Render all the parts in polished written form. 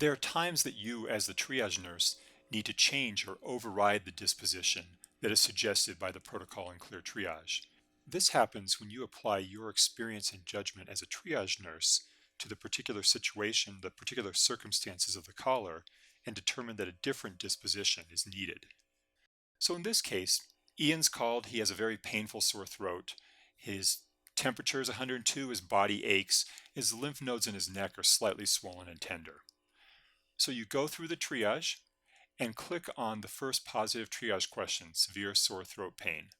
There are times that you, as the triage nurse, need to change or override the disposition that is suggested by the protocol in ClearTriage. This happens when you apply your experience and judgment as a triage nurse to the particular situation, the particular circumstances of the caller, and determine that a different disposition is needed. So in this case, Ian's called. He has a very painful sore throat. His temperature is 102, his body aches, his lymph nodes in his neck are slightly swollen and tender. So you go through the triage and click on the first positive triage question, severe sore throat pain.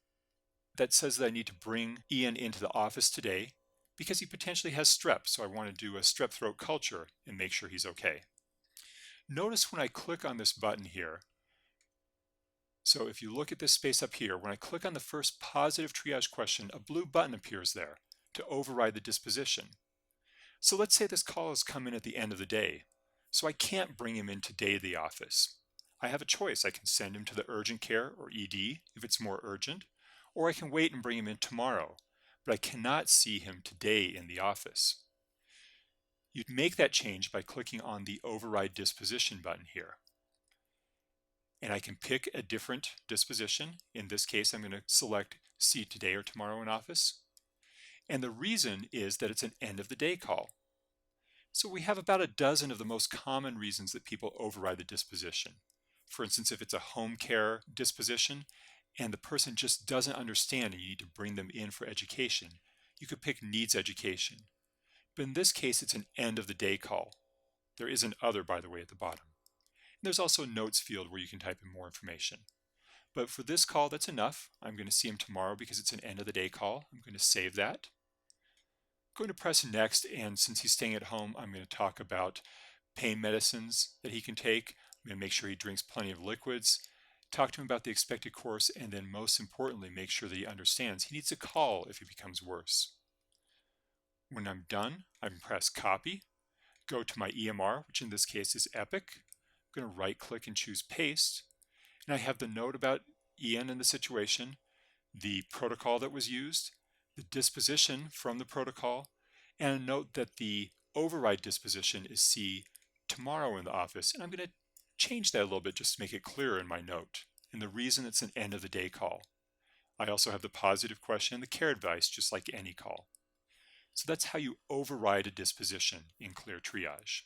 That says that I need to bring Ian into the office today because he potentially has strep, so I want to do a strep throat culture and make sure he's okay. Notice when I click on this button here, so if you look at this space up here, when I click on the first positive triage question, a blue button appears there to override the disposition. So let's say this call has come in at the end of the day, so I can't bring him in today to the office. I have a choice. I can send him to the urgent care or ED if it's more urgent, or I can wait and bring him in tomorrow, but I cannot see him today in the office. You'd make that change by clicking on the Override Disposition button here. And I can pick a different disposition. In this case, I'm going to select see today or tomorrow in office. And the reason is that it's an end of the day call. So we have about a dozen of the most common reasons that people override the disposition. For instance, if it's a home care disposition and the person just doesn't understand and you need to bring them in for education, you could pick needs education. But in this case, it's an end of the day call. There is an other, by the way, at the bottom. And there's also a notes field where you can type in more information. But for this call, that's enough. I'm going to see him tomorrow because it's an end of the day call. I'm going to save that. I'm going to press next, and since he's staying at home, I'm going to talk about pain medicines that he can take. I'm going to make sure he drinks plenty of liquids, talk to him about the expected course, and then most importantly, make sure that he understands he needs to call if it becomes worse. When I'm done, I can press copy, go to my EMR, which in this case is Epic. I'm going to right click and choose paste, and I have the note about Ian and the situation, the protocol that was used, the disposition from the protocol, and a note that the override disposition is see tomorrow in the office. And I'm going to change that a little bit just to make it clearer in my note, and the reason it's an end of the day call. I also have the positive question and the care advice, just like any call. So that's how you override a disposition in ClearTriage.